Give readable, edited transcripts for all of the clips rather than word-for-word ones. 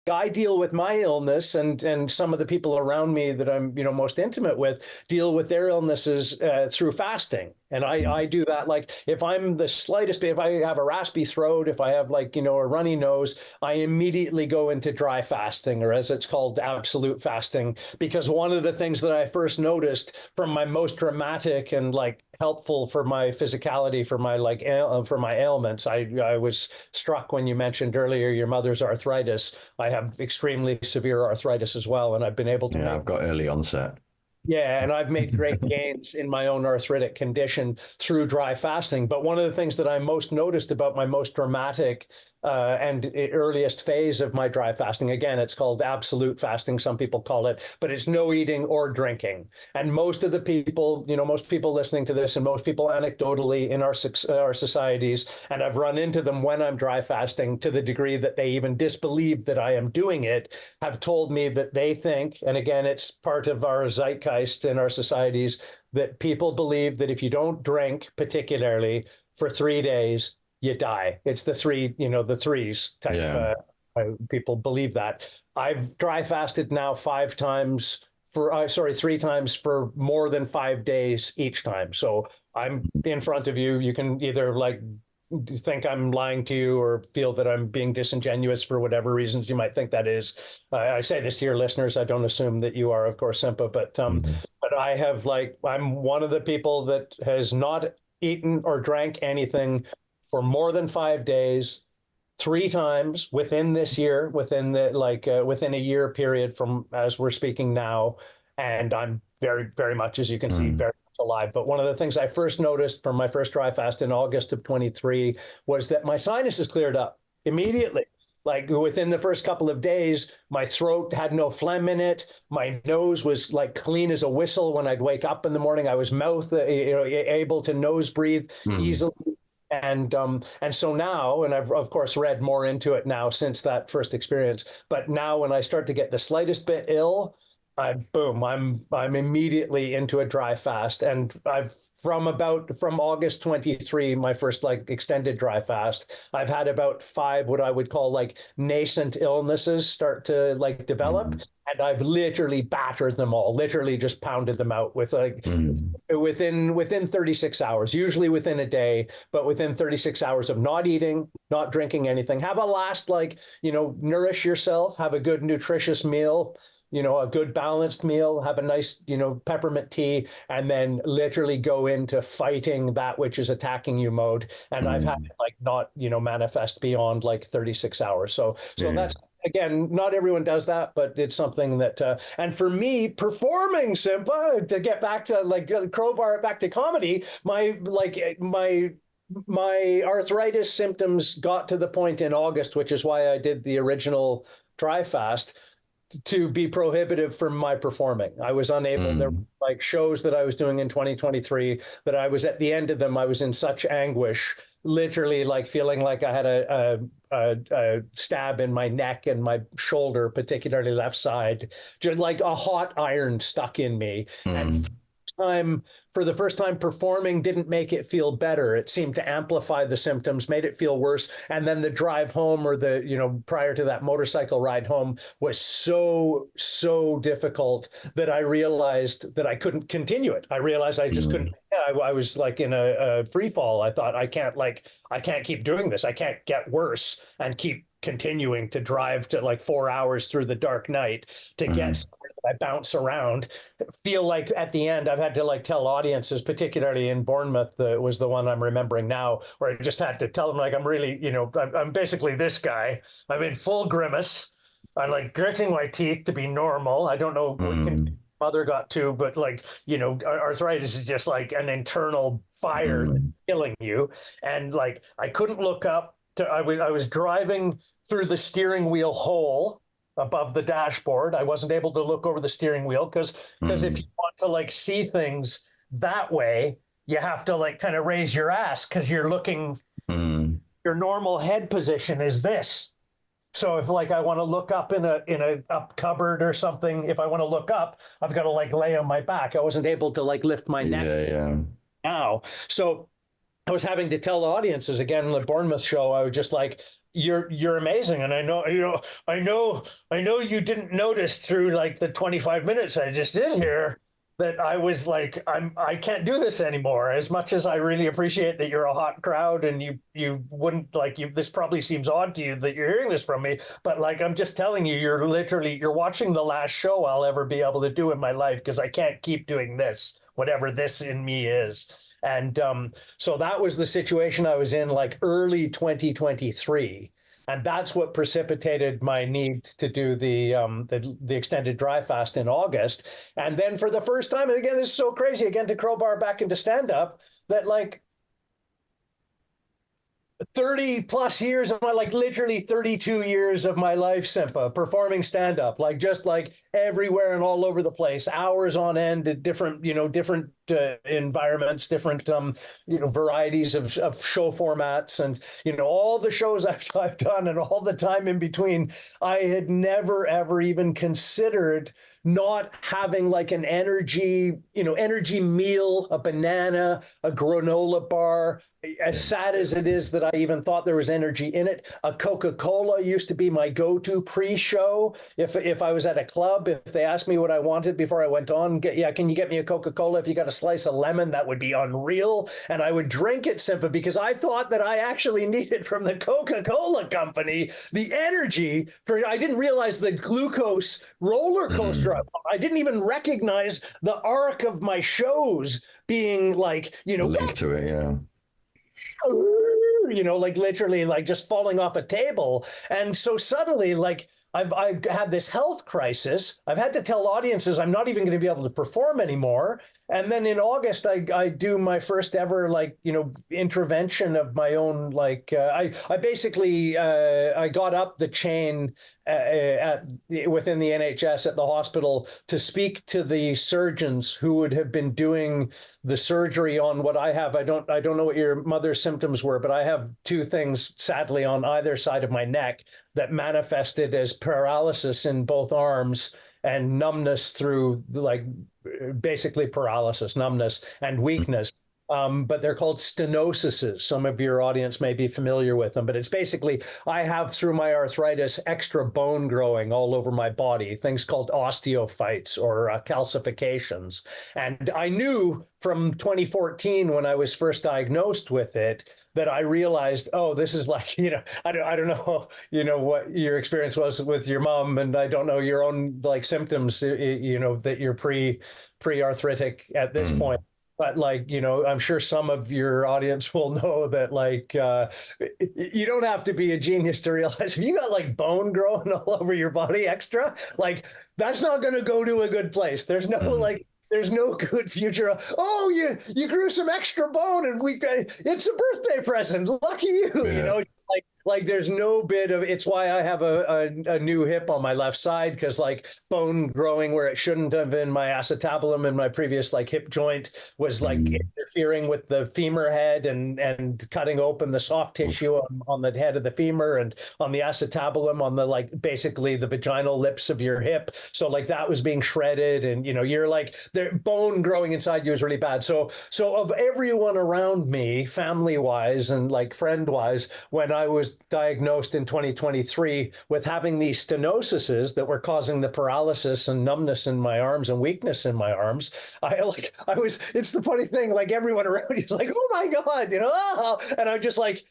I deal with my illness, and some of the people around me that I'm most intimate with deal with their illnesses through fasting. And I do that, like if I'm the slightest bit, if I have a raspy throat, if I have like a runny nose, I immediately go into dry fasting, or as it's called, absolute fasting, because one of the things that I first noticed from my most dramatic and like helpful for my physicality, for my like for my ailments, I was struck when you mentioned earlier your mother's arthritis. I have extremely severe arthritis as well, and I've been able to Yeah, make I've got early onset. yeah, and I've made great gains in my own arthritic condition through dry fasting. But one of the things that I most noticed about my most dramatic and earliest phase of my dry fasting, again, it's called absolute fasting, some people call it, but it's no eating or drinking. And most of the people, most people listening to this, and most people anecdotally in our societies, and I've run into them when I'm dry fasting to the degree that they even disbelieve that I am doing it, have told me that they think, and again, it's part of our zeitgeist in our societies, that people believe that if you don't drink, particularly for 3 days, you die. It's the three, the threes type. Yeah. People believe that. I've dry fasted now 5 times for, sorry, 3 times for more than 5 days each time. So I'm in front of you. You can either like think I'm lying to you or feel that I'm being disingenuous for whatever reasons you might think that is. I say this to your listeners. I don't assume that you are, of course, Simpa, but I have I'm one of the people that has not eaten or drank anything for more than 5 days, 3 times within this year, within the within a year period from as we're speaking now, and I'm very, very much, as you can see, very much alive. But one of the things I first noticed from my first dry fast in August of 23 was that my sinuses cleared up immediately. Like within the first couple of days, my throat had no phlegm in it. My nose was like clean as a whistle when I'd wake up in the morning. I was able to nose breathe Mm. easily. And so now, and I've of course read more into it now since that first experience, but now when I start to get the slightest bit ill, I'm immediately into a dry fast. And I've from August 23, my first like extended dry fast, I've had about 5 what I would call like nascent illnesses start to like develop. Mm. And I've literally battered them all, literally just pounded them out with like Mm. within 36 hours, usually within a day, but within 36 hours of not eating, not drinking anything. Have a last, nourish yourself, have a good nutritious meal, a good balanced meal, have a nice, peppermint tea, and then literally go into fighting that which is attacking you mode. And I've had Mm. it like not, manifest beyond like 36 hours. So Yeah. that's, again, not everyone does that, but it's something that, and for me, performing Simpa, to get back to like crowbar back to comedy, my arthritis symptoms got to the point in August, which is why I did the original dry fast, to be prohibitive from my performing. I was unable. There were Mm. like shows that I was doing in 2023 that I was at the end of them. I was in such anguish, literally like feeling like I had a stab in my neck and my shoulder, particularly left side, just like a hot iron stuck in me. And Mm. time for the first time performing didn't make it feel better. It seemed to amplify the symptoms, made it feel worse. And then the drive home, or the prior to that motorcycle ride home, was so difficult that I realized that I couldn't continue it. I realized I just couldn't. Mm. I was like in a free fall. I thought, I can't keep doing this. I can't get worse and keep continuing to drive to like 4 hours through the dark night to get Mm. somewhere that I bounce around. Feel like at the end I've had to like tell audiences, particularly in Bournemouth, that was the one I'm remembering now, where I just had to tell them like I'm really, I'm basically this guy. I'm in full grimace. I'm like gritting my teeth to be normal. I don't know what can Mm. mother got to, but like, arthritis is just like an internal fire that's Mm. killing you. And like I couldn't look up to, I was driving through the steering wheel hole above the dashboard. I wasn't able to look over the steering wheel because if you Mm. want to like see things that way, you have to like kind of raise your ass because you're looking, Mm. your normal head position is this. So if like I want to look up in a up cupboard or something, if I want to look up, I've got to like lay on my back. I wasn't able to like lift my neck Yeah, yeah. now. So I was having to tell audiences again in the Bournemouth show, I was just like, you're amazing, and I know you didn't notice through like the 25 minutes I just did here that I was like, I can't do this anymore. As much as I really appreciate that you're a hot crowd and you wouldn't like you, this probably seems odd to you that you're hearing this from me, but like I'm just telling you, you're watching the last show I'll ever be able to do in my life because I can't keep doing this, whatever this in me is. And so that was the situation I was in like early 2023. And that's what precipitated my need to do the extended dry fast in August. And then for the first time, and again, this is so crazy, again, to crowbar back into stand up, that like 30 plus years of my like literally 32 years of my life, Simpa, performing stand up, like just like everywhere and all over the place, hours on end at different, different environments, different, varieties of show formats. And, all the shows I've done and all the time in between, I had never, ever even considered not having like an energy meal, a banana, a granola bar, as sad as it is that I even thought there was energy in it. A Coca-Cola used to be my go-to pre-show. If I was at a club, if they asked me what I wanted before I went on, can you get me a Coca-Cola? If you got a slice of lemon, that would be unreal. And I would drink it simply because I thought that I actually needed from the Coca-Cola company the energy I didn't realize the glucose roller coaster. I didn't even recognize the arc of my shows being like, Linked to it, yeah. Like literally like just falling off a table. And so suddenly, like, I've had this health crisis. I've had to tell audiences I'm not even going to be able to perform anymore. And then in August, I do my first ever like intervention of my own. Like I basically I got up the chain within the NHS at the hospital to speak to the surgeons who would have been doing the surgery on what I have. I don't know what your mother's symptoms were, but I have two things sadly on either side of my neck that manifested as paralysis in both arms and numbness through like basically paralysis, numbness, and weakness. But they're called stenosises. Some of your audience may be familiar with them, but it's basically I have through my arthritis extra bone growing all over my body, things called osteophytes or calcifications. And I knew from 2014 when I was first diagnosed with it that I realized, oh, this is like, I don't know, what your experience was with your mom, and I don't know your own like symptoms, that you're pre-arthritic at this point. But like, I'm sure some of your audience will know that like you don't have to be a genius to realize if you got like bone growing all over your body extra, like that's not going to go to a good place. There's no good future. Oh, you grew some extra bone, and it's a birthday present. Lucky you. Yeah. It's like there's no bit of. It's why I have a new hip on my left side, because like bone growing where it shouldn't have in my acetabulum in my previous like hip joint was like interfering with the femur head and cutting open the soft tissue on the head of the femur and on the acetabulum on the like basically the vaginal lips of your hip. So like that was being shredded, and you're like the bone growing inside you is really bad. So of everyone around me, family wise and like friend wise, when I was diagnosed in 2023 with having these stenosises that were causing the paralysis and numbness in my arms and weakness in my arms, it's the funny thing, like everyone around you is like, oh my God, and I'm just like,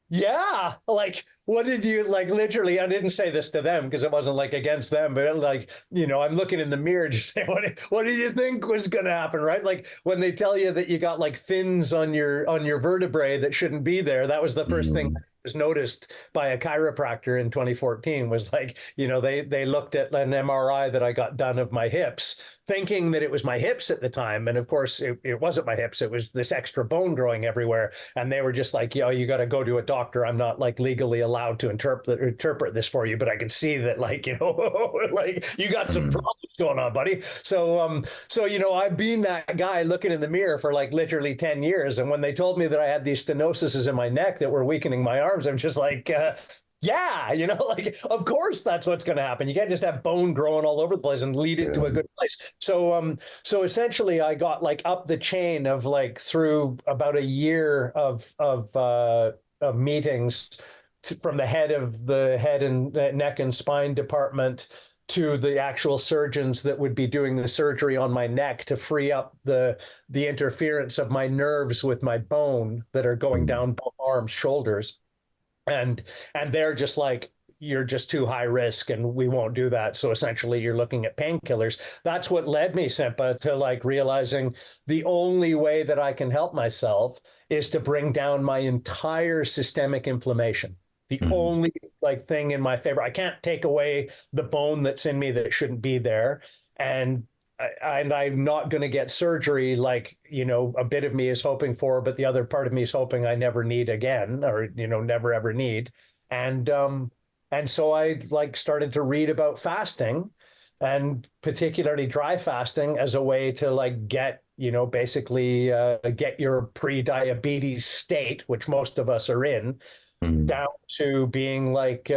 yeah, like, what did you like? Literally, I didn't say this to them because it wasn't like against them, but like, I'm looking in the mirror, just saying, what did you think was going to happen, right? Like when they tell you that you got like fins on your vertebrae that shouldn't be there, that was the first thing was noticed by a chiropractor in 2014. Was like, they looked at an MRI that I got done of my hips, thinking that it was my hips at the time. And of course, it wasn't my hips. It was this extra bone growing everywhere. And they were just like, you got to go to a doctor. I'm not like legally allowed to interpret this for you, but I can see that like, like you got some problems going on, buddy. So, I've been that guy looking in the mirror for like literally 10 years. And when they told me that I had these stenoses in my neck that were weakening my arms, I'm just like, yeah, like, of course that's what's going to happen. You can't just have bone growing all over the place and lead it to a good place. So essentially I got like up the chain of like through about a year of meetings from the head and neck and spine department to the actual surgeons that would be doing the surgery on my neck to free up the interference of my nerves with my bone that are going down both arms, shoulders. And they're just like, you're just too high risk and we won't do that. So essentially you're looking at painkillers. That's what led me, Simpa, to like realizing the only way that I can help myself is to bring down my entire systemic inflammation. The only like thing in my favor, I can't take away the bone that's in me that shouldn't be there. And I'm not going to get surgery like, you know, a bit of me is hoping for, but the other part of me is hoping I never need again, or, you know, never ever need. And so I like started to read about fasting, and particularly dry fasting, as a way to like get, you know, basically get your pre-diabetes state, which most of us are in, down to being like, you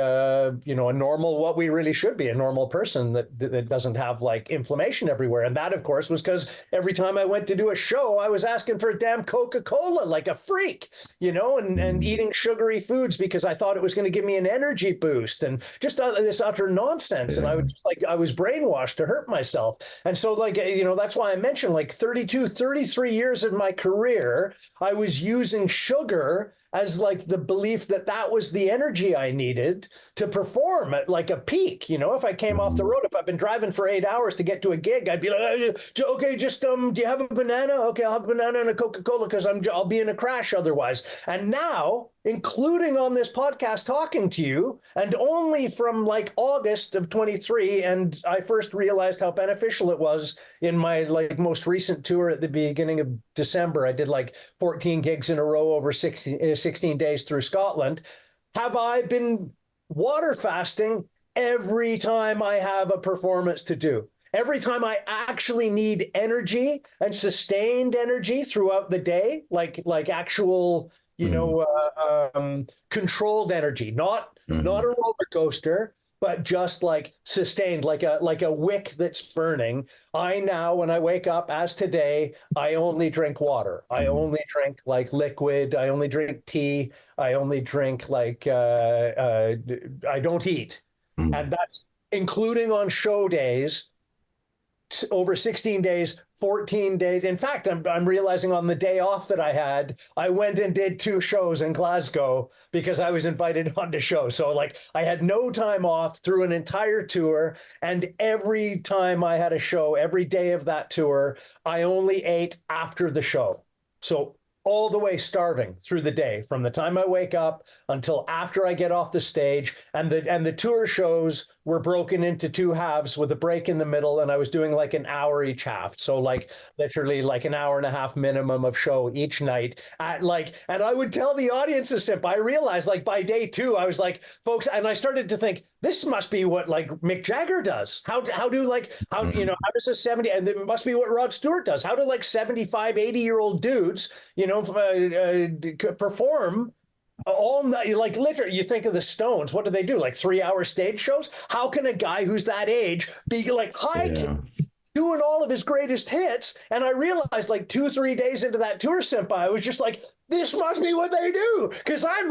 know, a normal, what we really should be, a normal person that doesn't have like inflammation everywhere. And that, of course, was because every time I went to do a show, I was asking for a damn Coca-Cola like a freak, you know, and eating sugary foods because I thought it was going to give me an energy boost, and just this utter nonsense. And I was just like, I was brainwashed to hurt myself. And so like, you know, that's why I mentioned like 33 years of my career, I was using sugar as like the belief that that was the energy I needed to perform at like a peak. You know, if I came off the road, if I've been driving for 8 hours to get to a gig, I'd be like, okay, just do you have a banana? Okay, I'll have a banana and a Coca-Cola because I'll be in a crash otherwise. And now, including on this podcast talking to you, and only from like August of 23, and I first realized how beneficial it was in my like most recent tour at the beginning of December. I did like 14 gigs in a row over 16 days through Scotland. Have I been water fasting every time I have a performance to do? Every time I actually need energy and sustained energy throughout the day, like actual, you know, controlled energy, not a roller coaster, but just like sustained, like a wick that's burning. I now, when I wake up, as today, I only drink water. I only drink like liquid. I only drink tea. I only drink like, I don't eat. And that's including on show days, over 16 days, 14 days. In fact, I'm realizing on the day off that I had, I went and did 2 shows in Glasgow because I was invited on the show. So like I had no time off through an entire tour. And every time I had a show, every day of that tour, I only ate after the show. So all the way starving through the day, from the time I wake up until after I get off the stage. And the tour shows were broken into 2 halves with a break in the middle, and I was doing like an hour each half. So like literally like an hour and a half minimum of show each night at like, and I would tell the audiences, Simp, I realized like by day 2, I was like, folks, and I started to think, this must be what like Mick Jagger does. How do like, how, you know, how does a 70, and it must be what Rod Stewart does. How do like 75, 80-year-old dudes, you know, perform all night? Like literally, you think of the Stones, what do? Like 3-hour stage shows? How can a guy who's that age be like doing all of his greatest hits? And I realized like 2-3 days into that tour, Simpa, I was just like, this must be what they do. Because I'm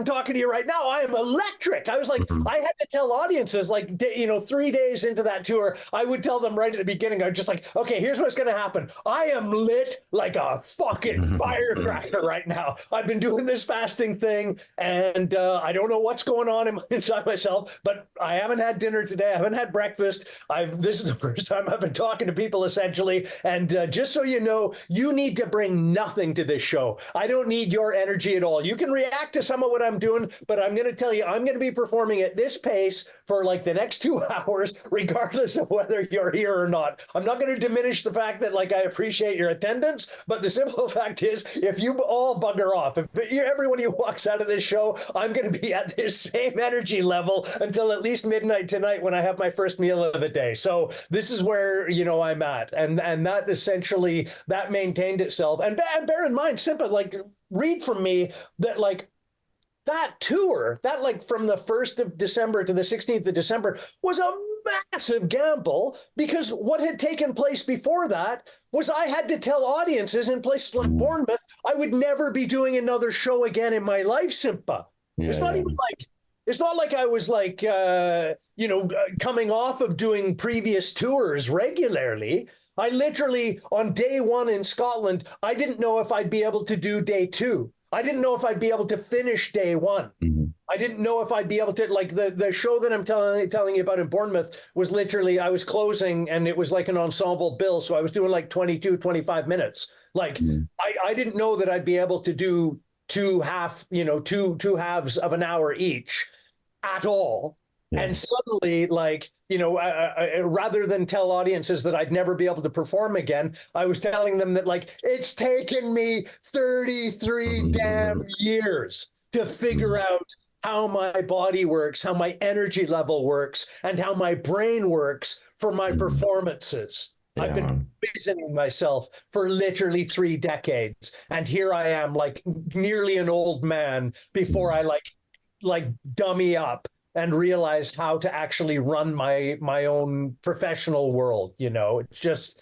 talking to you right now. I am electric. I was like, I had to tell audiences like, you know, 3 days into that tour, I would tell them right at the beginning, I was just like, okay, here's what's going to happen. I am lit like a fucking firecracker right now. I've been doing this fasting thing, and I don't know what's going on inside myself, but I haven't had dinner today. I haven't had breakfast. This is the first time I've been talking to people essentially. And just so you know, you need to bring nothing to this show. I don't need your energy at all. You can react to some of what I'm doing, but I'm going to tell you, I'm going to be performing at this pace for like the next 2 hours, regardless of whether you're here or not. I'm not going to diminish the fact that like I appreciate your attendance, but the simple fact is, if you all bugger off, if everyone who walks out of this show, I'm going to be at this same energy level until at least midnight tonight when I have my first meal of the day. So this is where, you know, I'm at. And that essentially, that maintained itself. And bear in mind, Simpa, like, read from me that like that tour, that like from the 1st of December to the 16th of December was a massive gamble, because what had taken place before that was I had to tell audiences in places like Bournemouth I would never be doing another show again in my life, Simpa. Yeah, It's not yeah. even like it's not like I was like coming off of doing previous tours regularly. I literally on day one in Scotland, I didn't know if I'd be able to do day two. I didn't know if I'd be able to finish day one. Mhm. I didn't know if I'd be able to like the show that I'm telling you about in Bournemouth was literally I was closing and it was like an ensemble bill. So I was doing like 22, 25 minutes. Like Mhm. I didn't know that I'd be able to do two halves of an hour each at all. Yeah. And suddenly, like, rather than tell audiences that I'd never be able to perform again, I was telling them that, like, it's taken me 33 damn years to figure Mhm. out how my body works, how my energy level works, and how my brain works for my Mhm. performances. I've Yeah, been man. poisoning myself for literally 3 decades. And here I am, like nearly an old man before Mhm. I like dummy up and realize how to actually run my own professional world. It's just